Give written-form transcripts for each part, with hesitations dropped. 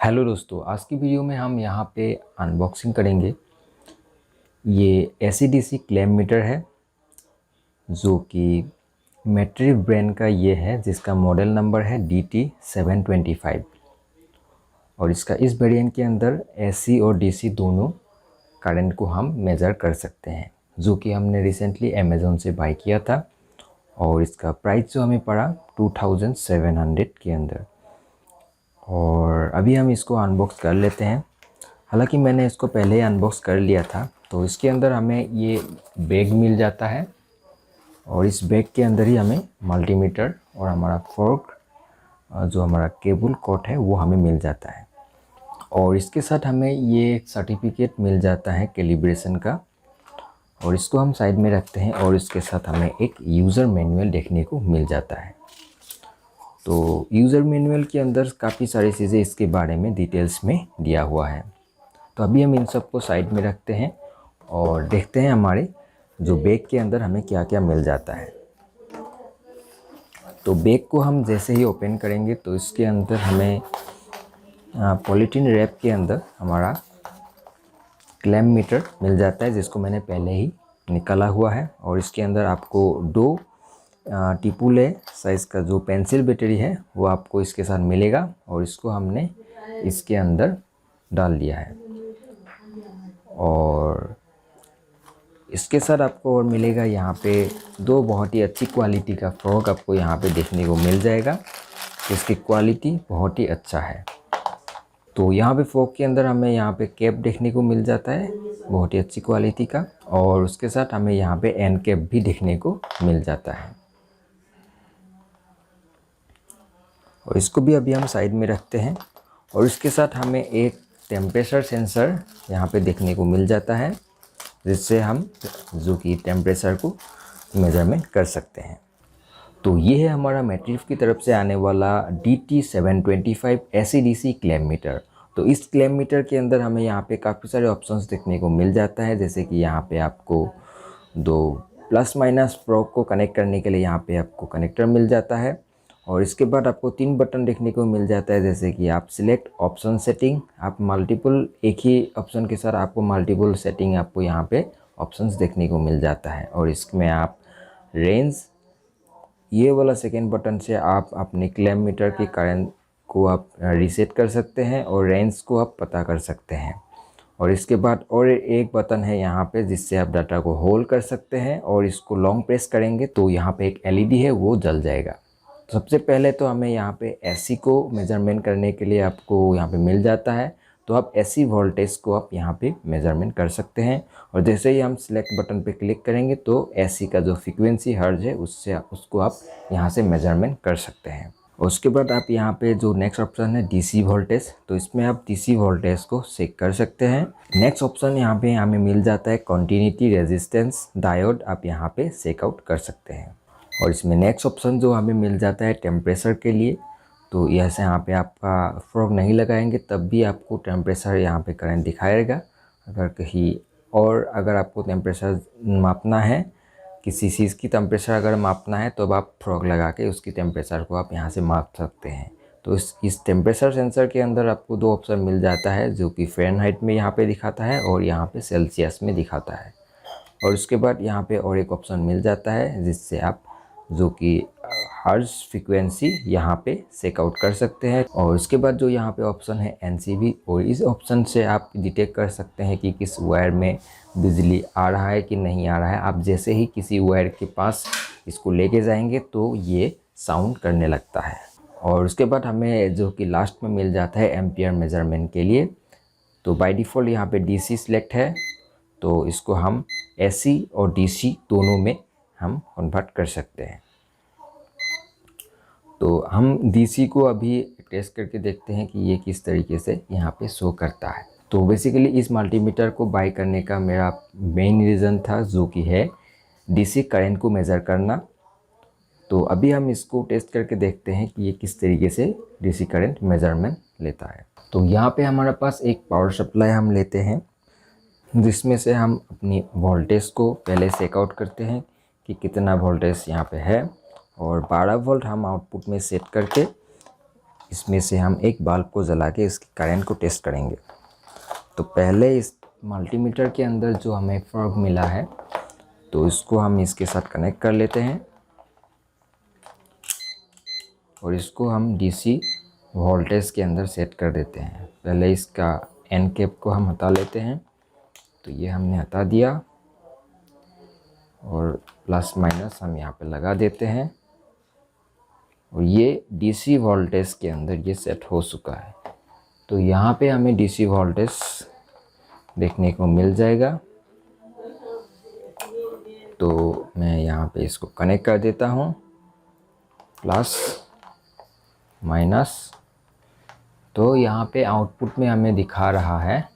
Hello दोस्तों, आज की वीडियो में हम यहाँ पे अनबॉक्सिंग करेंगे। ये AC/DC क्लैम्प मीटर है जो कि मैट्रिव ब्रांड का ये है, जिसका मॉडल नंबर है DT725। और इसका इस वेरिएंट के अंदर AC और DC दोनों करंट को हम मेज़र कर सकते हैं, जो कि हमने रिसेंटली अमेज़न से बाय किया था। और इसका प्राइस जो हमें पड़ा 2700 के अंदर। और अभी हम इसको अनबॉक्स कर लेते हैं। हालांकि मैंने इसको पहले ही अनबॉक्स कर लिया था। तो इसके अंदर हमें ये बैग मिल जाता है और इस बैग के अंदर ही हमें मल्टीमीटर और हमारा फोर्क, जो हमारा केबल कॉर्ड है, वो हमें मिल जाता है। और इसके साथ हमें ये सर्टिफिकेट मिल जाता है कैलिब्रेशन का, और इसको हम साइड में रखते हैं। और इसके साथ हमें एक यूज़र मैनुअल देखने को मिल जाता है। तो यूज़र मैनुअल के अंदर काफ़ी सारी चीज़ें इसके बारे में डिटेल्स में दिया हुआ है। तो अभी हम इन सब को साइड में रखते हैं और देखते हैं हमारे जो बैग के अंदर हमें क्या क्या मिल जाता है। तो बैग को हम जैसे ही ओपन करेंगे तो इसके अंदर हमें पॉलीथीन रैप के अंदर हमारा क्लैम्प मीटर मिल जाता है, जिसको मैंने पहले ही निकाला हुआ है। और इसके अंदर आपको दो टिपुले साइज़ का जो पेंसिल बैटरी है वो आपको इसके साथ मिलेगा, और इसको हमने इसके अंदर डाल दिया है। और इसके साथ आपको और मिलेगा यहाँ पे दो बहुत ही अच्छी क्वालिटी का फ्रॉक आपको यहाँ पे देखने को मिल जाएगा। इसकी क्वालिटी बहुत ही अच्छा है। तो यहाँ पे फ्रॉक के अंदर हमें यहाँ पे कैप देखने को मिल जाता है बहुत ही अच्छी क्वालिटी का, और उसके साथ हमें यहाँ पे एंड कैप भी देखने को मिल जाता है। और इसको भी अभी हम साइड में रखते हैं। और इसके साथ हमें एक टेम्परेचर सेंसर यहाँ पे देखने को मिल जाता है, जिससे हम जो कि टेम्परेचर को मेजरमेंट कर सकते हैं। तो ये है हमारा मैट्रिव की तरफ से आने वाला DT725 AC/DC क्लैम्प मीटर। तो इस क्लैम्प मीटर के अंदर हमें यहाँ पे काफ़ी सारे ऑप्शंस देखने को मिल जाता है, जैसे कि यहाँ पे आपको दो प्लस माइनस फ्रॉक को कनेक्ट करने के लिए यहाँ पे आपको कनेक्टर मिल जाता है। और इसके बाद आपको 3 बटन देखने को मिल जाता है, जैसे कि आप सिलेक्ट ऑप्शन सेटिंग, आप मल्टीपल एक ही ऑप्शन के साथ आपको मल्टीपल सेटिंग आपको यहाँ पे ऑप्शंस देखने को मिल जाता है। और इसमें आप रेंज, ये वाला सेकेंड बटन से आप अपने क्लैम्प मीटर की करंट को आप रीसेट कर सकते हैं और रेंज को आप पता कर सकते हैं। और इसके बाद और एक बटन है यहाँ पे, जिससे आप डाटा को होल्ड कर सकते हैं, और इसको लॉन्ग प्रेस करेंगे तो यहाँ पे एक LED है वो जल जाएगा। तो सबसे पहले तो हमें यहाँ पे AC को मेजरमेंट करने के लिए आपको यहाँ पे मिल जाता है। तो आप AC वोल्टेज को आप यहाँ पे मेजरमेंट कर सकते हैं। और जैसे ही हम सिलेक्ट बटन पे क्लिक करेंगे तो AC का जो फ्रीक्वेंसी हर्ज है उसको आप यहाँ से मेजरमेंट कर सकते हैं। और उसके बाद आप यहाँ पे जो नेक्स्ट ऑप्शन है DC वोल्टेज, तो इसमें आप DC वोल्टेज को चेक कर सकते हैं। नेक्स्ट ऑप्शन यहाँ पे हमें मिल जाता है कंटिन्यूटी रेजिस्टेंस डायोड, आप यहाँ पे चेकआउट कर सकते हैं। और इसमें नेक्स्ट ऑप्शन जो हमें मिल जाता है टेम्परेचर के लिए, तो ऐसे यहाँ पे आपका फ्रॉक नहीं लगाएंगे तब भी आपको टेम्परेचर यहाँ पे करंट दिखाएगा। अगर कहीं और अगर आपको टेम्परेचर मापना है, किसी चीज़ की टेम्परेचर अगर मापना है तो अब आप फ्रॉक लगा के उसकी टेम्परेचर को आप यहाँ से माप सकते हैं। तो इस टेम्परेचर सेंसर के अंदर आपको दो ऑप्शन मिल जाता है, जो कि फ़ारेनहाइट में यहाँ पे दिखाता है और यहाँ पे सेल्सियस में दिखाता है। और उसके बाद यहाँ पे और एक ऑप्शन मिल जाता है, जिससे आप जो कि हर्ज फ्रीक्वेंसी यहाँ पे चेकआउट कर सकते हैं। और उसके बाद जो यहाँ पे ऑप्शन है NCV, और इस ऑप्शन से आप डिटेक्ट कर सकते हैं कि किस वायर में बिजली आ रहा है कि नहीं आ रहा है। आप जैसे ही किसी वायर के पास इसको लेके जाएंगे तो ये साउंड करने लगता है। और उसके बाद हमें जो कि लास्ट में मिल जाता है एम्पियर मेजरमेंट के लिए। तो बाय डिफ़ॉल्ट यहाँ पे DC सिलेक्ट है, तो इसको हम AC और DC दोनों में हम कन्वर्ट कर सकते हैं। तो हम DC को अभी टेस्ट करके देखते हैं कि ये किस तरीके से यहाँ पे शो करता है। तो बेसिकली इस मल्टीमीटर को बाय करने का मेरा मेन रीज़न था, जो कि है DC करंट को मेज़र करना। तो अभी हम इसको टेस्ट करके देखते हैं कि ये किस तरीके से DC करंट मेज़रमेंट लेता है। तो यहाँ पे हमारे पास एक पावर सप्लाई हम लेते हैं, जिसमें से हम अपनी वोल्टेज को पहले चेकआउट करते हैं कि कितना वोल्टेज यहाँ पे है। और 12 वोल्ट हम आउटपुट में सेट करके इसमें से हम एक बल्ब को जला के इसकी करंट को टेस्ट करेंगे। तो पहले इस मल्टीमीटर के अंदर जो हमें फर्क मिला है तो इसको हम इसके साथ कनेक्ट कर लेते हैं और इसको हम डीसी वोल्टेज के अंदर सेट कर देते हैं। पहले इसका एंड कैप को हम हटा लेते हैं। तो ये हमने हटा दिया और प्लस माइनस हम यहाँ पे लगा देते हैं और ये डीसी वोल्टेज के अंदर ये सेट हो चुका है। तो यहाँ पे हमें डीसी वोल्टेज देखने को मिल जाएगा। तो मैं यहाँ पे इसको कनेक्ट कर देता हूँ, प्लस माइनस। तो यहाँ पे आउटपुट में हमें दिखा रहा है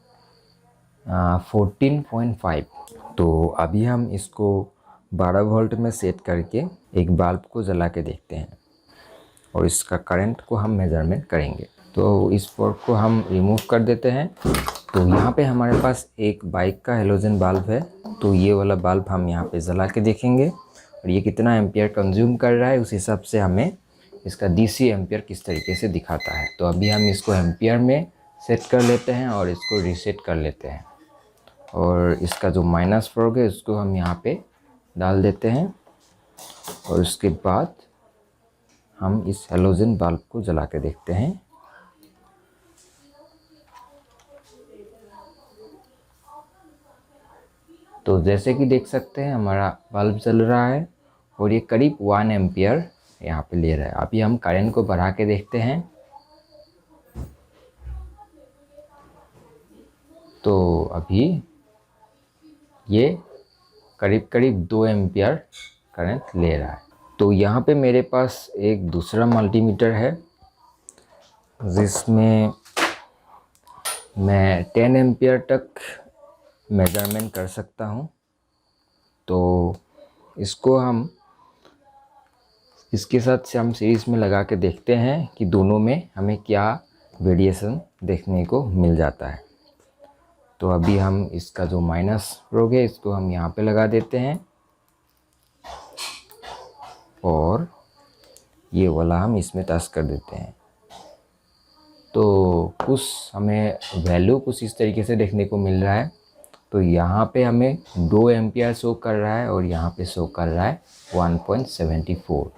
14.5। तो अभी हम इसको 12 वोल्ट में सेट करके एक बल्ब को जला के देखते हैं और इसका करंट को हम मेजरमेंट करेंगे। तो इस पोर्ट को हम रिमूव कर देते हैं। तो यहाँ पे हमारे पास एक बाइक का हेलोजन बल्ब है। तो ये वाला बल्ब हम यहाँ पे जला के देखेंगे और ये कितना एम्पियर कंज्यूम कर रहा है, उस हिसाब से हमें इसका डीसी एम्पियर किस तरीके से दिखाता है। तो अभी हम इसको एम्पियर में सेट कर लेते हैं और इसको रीसेट कर लेते हैं और इसका जो माइनस फर्क है उसको हम यहाँ पे डाल देते हैं और उसके बाद हम इस हेलोजन बल्ब को जला के देखते हैं। तो जैसे कि देख सकते हैं हमारा बल्ब जल रहा है और ये करीब 1 एम्पियर यहाँ पे ले रहा है। अभी हम करंट को बढ़ा के देखते हैं। तो अभी ये करीब करीब 2 एम्पियर करंट ले रहा है। तो यहाँ पे मेरे पास एक दूसरा मल्टीमीटर है जिसमें मैं 10 एम्पियर तक मेजरमेंट कर सकता हूँ। तो इसको हम इसके साथ से हम सीरीज़ में लगा के देखते हैं कि दोनों में हमें क्या वेरिएशन देखने को मिल जाता है। तो अभी हम इसका जो माइनस प्रोग है इसको हम यहाँ पे लगा देते हैं और ये वाला हम इसमें टच कर देते हैं। तो कुछ हमें वैल्यू कुछ इस तरीके से देखने को मिल रहा है। तो यहाँ पे हमें 2 एम्पियर शो कर रहा है और यहाँ पे शो कर रहा है 1.74।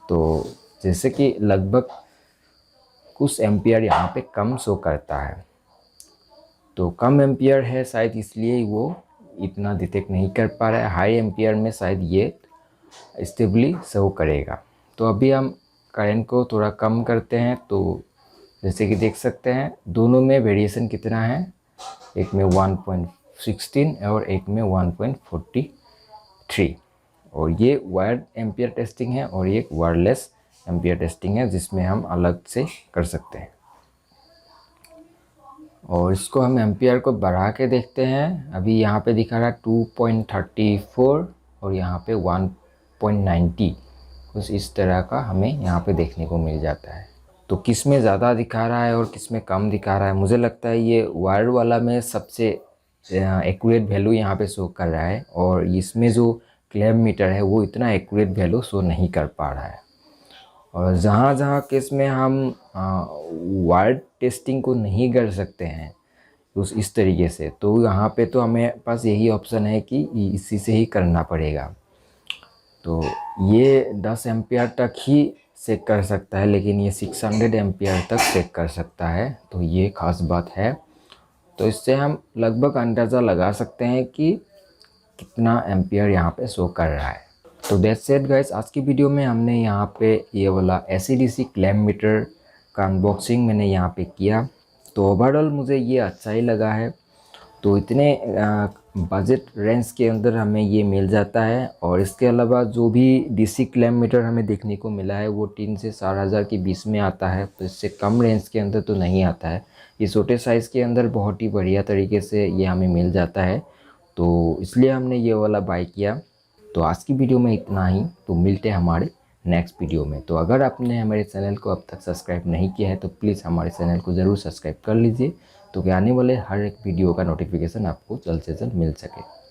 तो जैसे कि लगभग कुछ एम्पियर यहाँ पे कम शो करता है। तो कम एम्पियर है शायद इसलिए वो इतना डिटेक्ट नहीं कर पा रहा है। हाई एम्पियर में शायद ये स्टेबली शो करेगा। तो अभी हम करंट को थोड़ा कम करते हैं। तो जैसे कि देख सकते हैं दोनों में वेरिएशन कितना है, एक में 1.16 और एक में 1.43। और ये वायर्ड एम्पियर टेस्टिंग है और ये वायरलेस एम्पियर टेस्टिंग है जिसमें हम अलग से कर सकते हैं। और इसको हम एम्पियर को बढ़ा के देखते हैं। अभी यहाँ पे दिखा रहा है 2.34 और यहाँ पे 1.90। कुछ इस तरह का हमें यहाँ पे देखने को मिल जाता है। तो किस में ज़्यादा दिखा रहा है और किस में कम दिखा रहा है, मुझे लगता है ये वायर वाला में सबसे एक्यूरेट वैल्यू यहाँ पे शो कर रहा है और इसमें जो क्लैम्प मीटर है वो इतना एक्यूरेट वैल्यू शो नहीं कर पा रहा है। और जहाँ जहाँ केस में हम वायर टेस्टिंग को नहीं कर सकते हैं उस इस तरीके से, तो यहाँ पे तो हमें पास यही ऑप्शन है कि इसी से ही करना पड़ेगा। तो ये 10 एम्पियर तक ही चेक कर सकता है लेकिन ये 600 एम्पियर तक चेक कर सकता है। तो ये ख़ास बात है। तो इससे हम लगभग अंदाज़ा लगा सकते हैं कि कितना एम्पियर यहाँ पे शो कर रहा है। तो दैट्स इट गाइस, आज की वीडियो में हमने यहाँ पे ये वाला AC/DC क्लैम्प मीटर का अनबॉक्सिंग मैंने यहाँ पे किया। तो ओवरऑल मुझे ये अच्छा ही लगा है। तो इतने बजट रेंज के अंदर हमें ये मिल जाता है। और इसके अलावा जो भी DC क्लैम्प मीटर हमें देखने को मिला है वो 3 से 4,000 के बीच में आता है। तो इससे कम रेंज के अंदर तो नहीं आता है। ये छोटे साइज़ के अंदर बहुत ही बढ़िया तरीके से ये हमें मिल जाता है। तो इसलिए हमने ये वाला बाय किया। तो आज की वीडियो में इतना ही। तो मिलते हैं हमारे नेक्स्ट वीडियो में। तो अगर आपने हमारे चैनल को अब तक सब्सक्राइब नहीं किया है तो प्लीज़ हमारे चैनल को ज़रूर सब्सक्राइब कर लीजिए तो कि आने वाले हर एक वीडियो का नोटिफिकेशन आपको जल्द से जल्द मिल सके।